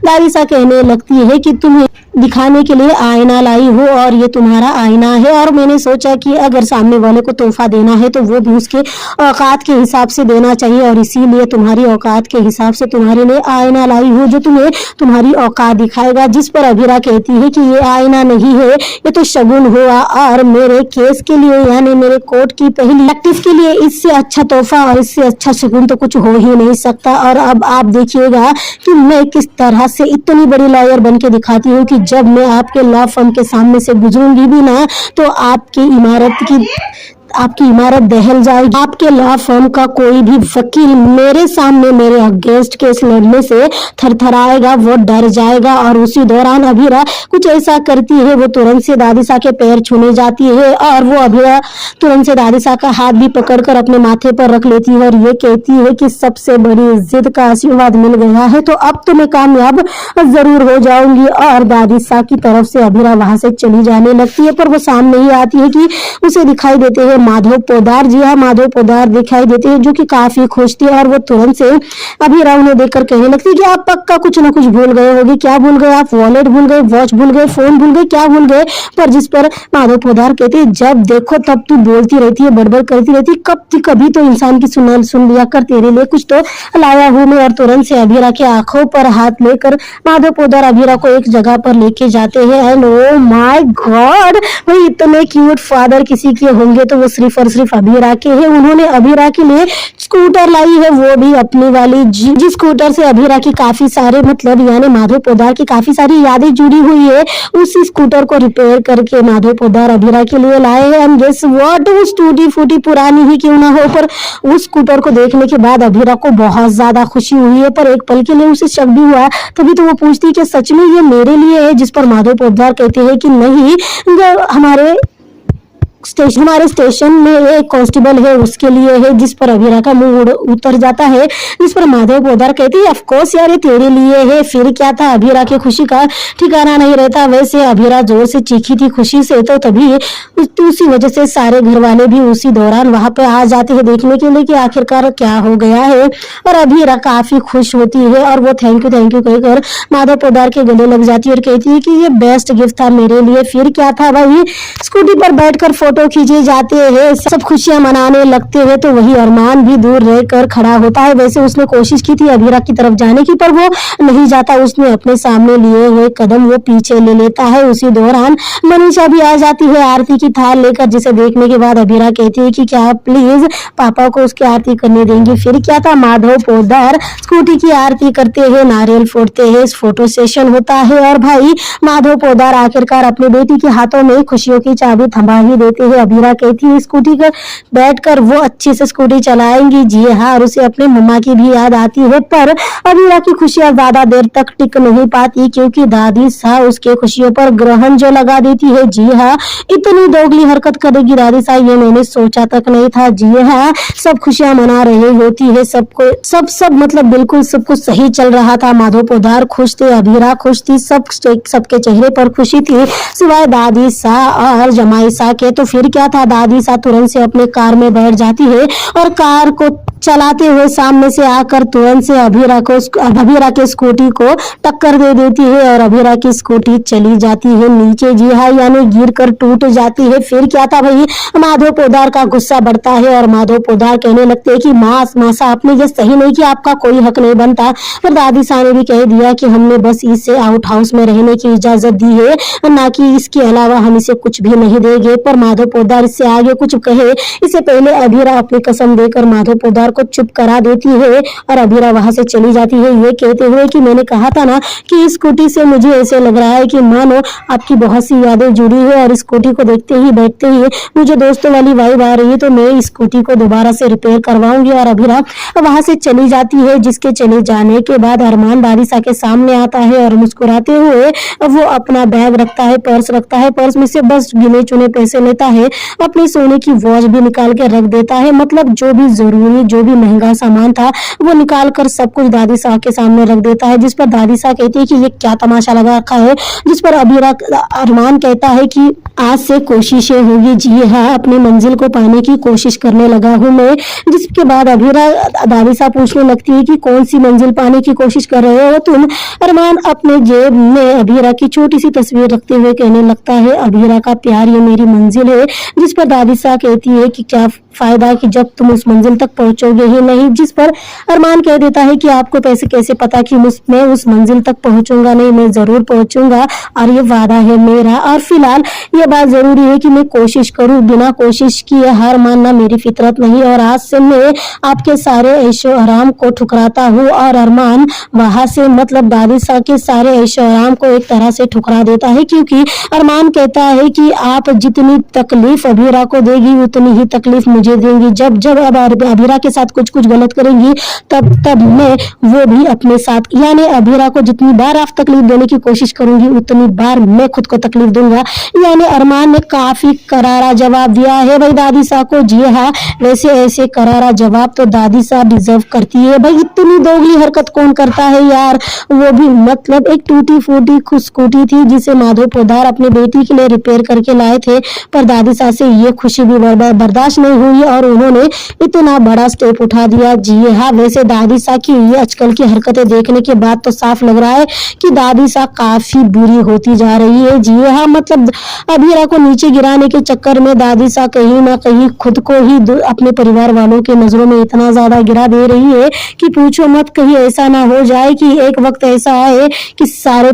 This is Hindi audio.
दादी सा कहने लगती है कि तुम्हें दिखाने के लिए आईना लाई हो और ये तुम्हारा आईना है, और मैंने सोचा कि अगर सामने वाले को तोहफा देना है तो वो भी उसके औकात के हिसाब से देना चाहिए, और इसीलिए तुम्हारी औकात के हिसाब से तुम्हारे लिए आईना लाई हूँ जो तुम्हें तुम्हारी औकात दिखाएगा। जिस पर अभीरा कहती है कि ये आईना नहीं है, ये तो शगुन हुआ, और मेरे केस के लिए यानी मेरे कोर्ट की पहली प्रैक्टिस के लिए इससे अच्छा तोहफा और इससे अच्छा शगुन तो कुछ हो ही नहीं सकता। और अब आप देखिएगा कि मैं किस तरह से इतनी बड़ी लॉयर बन के दिखाती हूँ कि जब मैं आपके लॉ फर्म के सामने से गुजरूंगी भी ना तो आपकी इमारत दहल जाएगी। आपके लॉ फर्म का कोई भी वकील मेरे सामने मेरे अगेंस्ट केस लड़ने से थरथराएगा, वो डर जाएगा। और उसी दौरान अभीरा कुछ ऐसा करती है, वो तुरंत से दादीसा के पैर छूने जाती है और वो अभीरा तुरंत से दादीसा का हाथ भी पकड़कर अपने माथे पर रख लेती है और ये कहती है कि सबसे बड़ी जिद का आशीर्वाद मिल गया है तो अब तो मैं कामयाब जरूर हो जाऊंगी। और दादीसा की तरफ से अभीरा वहां से चली जाने लगती है, पर वो सामने ही आती है कि उसे दिखाई देते हैं माधव पोदार। जी हाँ, माधव पोदार दिखाई देते हैं जो कि काफी खुश थे, और वो तुरंत से अभीरा उन्हें देखकर कहने लगती है कि आप पक्का कुछ ना कुछ भूल गए होगे। क्या भूल गए आप? वॉलेट भूल गए, वॉच भूल गए, फोन भूल गए, क्या भूल गए? पर जिस पर माधव पोदार कहते हैं जब देखो तब तू बोलती रहती है, बड़बड़ करती रहती है, कभी तो इंसान की सुन लिया कर, तेरे लिए कुछ तो लाया हूं मैं। और तुरंत से अभीरा की आंखों पर हाथ लेकर माधव पोदार अभीरा को एक जगह पर लेके जाते हैं। एंड ओ माय गॉड, भाई इतने क्यूट फादर किसी के होंगे तो वो सिर्फ और सिर्फ अभीरा के हैं। उन्होंने अभीरा के लिए स्कूटर लाई है, वो भी अपनी वाली जिस स्कूटर से अभीरा की काफी सारे मतलब यानी माधव पोदार की काफी सारी यादें जुड़ी हुई है, उसी स्कूटर को रिपेयर करके माधव पोदार अभीरा के लिए लाए हैं। एंड गेस व्हाट, उस टूटी फूटी पुरानी ही क्यों ना हो, पर उस स्कूटर को देखने के बाद अभीरा को बहुत ज्यादा खुशी हुई है, पर एक पल के लिए उसे शक भी हुआ। तभी तो वो पूछती है कि सच में ये मेरे लिए है? जिस पर माधव पोदार कहते हैं कि नहीं, हमारे स्टेशन में एक कांस्टेबल है उसके लिए है। जिस पर अभीरा का मुंह उतर जाता है, जिस पर माधव पोदार कहती है ऑफ कोर्स यार ये तेरे लिए है, फिर क्या था? अभीरा की खुशी का ठिकाना नहीं रहता। वैसे अभीरा जोर से चीखी थी खुशी से, तो तभी उसी वजह से सारे घर वाले भी उसी दौरान वहां पे आ जाते हैं देखने के लिए कि आखिरकार क्या हो गया है। और अभीरा काफी खुश होती है और वो थैंक यू कहकर माधव पोदार के गले लग जाती है और कहती है कि ये बेस्ट गिफ्ट था मेरे लिए। फिर क्या था भाई, स्कूटी पर बैठकर फोटो खींचे जाते हैं, सब खुशियां मनाने लगते हैं, तो वही अरमान भी दूर रहकर खड़ा होता है। वैसे उसने कोशिश की थी अभीरा की तरफ जाने की, पर वो नहीं जाता। उसने अपने सामने लिए हुए कदम वो पीछे ले लेता है। उसी दौरान मनीषा भी आ जाती है आरती की थाल लेकर, जिसे देखने के बाद अभीरा कहती है कि क्या आप प्लीज पापा को उसकी आरती करने देंगे। फिर क्या था, माधव पोदार स्कूटी की आरती करते हैं, नारियल फोड़ते हैं, फोटो सेशन होता है और भाई माधव पोदार आखिरकार अपने बेटी के हाथों में खुशियों की चाबी थमा ही देते हैं। अभीरा कहती है स्कूटी पर बैठकर वो अच्छे से स्कूटी चलाएंगी। जी हाँ, और उसे अपने मम्मा की भी याद आती है, पर अभीरा की खुशियां ज्यादा देर तक टिक नहीं पाती क्योंकि दादी सा उसके खुशियों पर ग्रहण जो लगा देती है। जी हाँ, इतनी दोगली हरकत करेगी दादी सा ये मैंने सोचा तक नहीं था। जी हाँ, सब खुशियां मना रही होती है, सबको सब मतलब बिल्कुल सब कुछ सही चल रहा था। माधव पोदार खुश थे, अभीरा खुश थी, सबके चेहरे पर खुशी थी सिवाय दादी सा और जमाई सा के। तो फिर क्या था, दादी सा तुरंत से अपने कार में बैठ जाती है और कार को चलाते हुए सामने से आकर तुरंत से अभीरा के स्कूटी को टक्कर दे देती है और अभीरा की स्कूटी चली जाती है नीचे। जी हाँ, यानी गिरकर टूट जाती है। फिर क्या था भाई, माधव पोदार का गुस्सा बढ़ता है और माधव पोदार कहने लगते हैं कि मासा आपने ये सही नहीं किया, आपका कोई हक नहीं बनता। पर दादी सा ने भी कह दिया कि हमने बस इसे आउट हाउस में रहने की इजाजत दी है, ना कि इसके अलावा हम इसे कुछ भी नहीं देंगे। पर माधव पोदार इससे आगे कुछ कहे इससे पहले अभीरा अपनी कसम देकर माधव पोदार को चुप करा देती है और अभीरा वहां से चली जाती है ये कहते हुए कि मैंने कहा था ना कि इस स्कूटी से मुझे ऐसे लग रहा है कि मानो आपकी बहुत सी यादें जुड़ी है और स्कूटी को देखते ही बैठते ही मुझे दोस्तों वाली वाइब आ रही है, तो मैं इस स्कूटी को दोबारा से रिपेयर करवाऊंगी। और अभीरा वहां से चली जाती है, जिसके चले जाने के बाद अरमान दादी सा के सामने आता है और मुस्कुराते हुए वो अपना बैग रखता है, पर्स रखता है, पर्स में से बस गिने चुने पैसे लेता देता है, अपने सोने की वॉच भी निकाल के रख देता है। मतलब जो भी जरूरी, जो भी महंगा सामान था वो निकाल कर सब कुछ दादी साहब के सामने रख देता है, जिस पर दादी साहब कहती है कि ये क्या तमाशा लगा रखा है। जिस पर अरमान कहता है कि आज से कोशिशें होगी, जी हाँ, अपनी मंजिल को पाने की कोशिश करने लगा हूँ मैं। जिसके बाद अभीरा दादी साहब पूछने लगती है कि कौन सी मंजिल पाने की कोशिश कर रहे हो तुम। अरमान अपने जेब में अभीरा की छोटी सी तस्वीर रखते हुए कहने लगता है, अभीरा का प्यार ये मेरी मंजिल है। जिस पर दादी साहब कहती है कि क्या फायदा कि जब तुम उस मंजिल तक पहुंचोगे ही नहीं। जिस पर अरमान कह देता है कि आपको कैसे पता कि मैं उस मंजिल तक पहुंचूंगा नहीं, मैं जरूर पहुंचूंगा और ये वादा है मेरा। और फिलहाल ये बात जरूरी है कि मैं कोशिश करूं, बिना कोशिश किए हार मानना मेरी फितरत नहीं। और आज से मैं आपके सारे ऐशो आराम को ठुकराता हूँ। और अरमान वहां से मतलब दादी साहब के सारे ऐशो आराम को एक तरह से ठुकरा देता है, क्योंकि अरमान कहता है कि आप जितनी तकलीफ अभीरा को देगी उतनी ही तकलीफ मुझे देंगी। जब जब अब अभीरा के साथ कुछ गलत करेंगी तब मैं वो भी अपने साथ, यानी अभीरा को जितनी बार आप तकलीफ देने की कोशिश करूंगी उतनी बार मैं खुद को तकलीफ दूंगा। यानी अरमान ने काफी करारा जवाब दिया है भाई दादी साहब को। जी हाँ, वैसे ऐसे करारा जवाब तो दादी साहब डिजर्व करती है भाई। इतनी दोगली हरकत कौन करता है यार, वो भी मतलब एक टूटी फूटी स्कूटी थी जिसे माधव पोदार अपनी बेटी के लिए रिपेयर करके लाए थे, पर दादी साहब से ये खुशी भी बर्दाश्त नहीं हुई और उन्होंने इतना बड़ा स्टेप उठा दिया। जी हाँ, वैसे दादी साहब की ये आजकल की हरकतें देखने के बाद तो साफ लग रहा है कि दादी साहब काफी बुरी होती जा रही है। जी हाँ, मतलब अभीरा को नीचे गिराने के चक्कर में दादी साहब कहीं ना कहीं खुद को ही अपने परिवार वालों के नजरों में इतना ज्यादा गिरा दे रही है कि पूछो मत। कहीं ऐसा ना हो जाए कि एक वक्त ऐसा आए कि सारे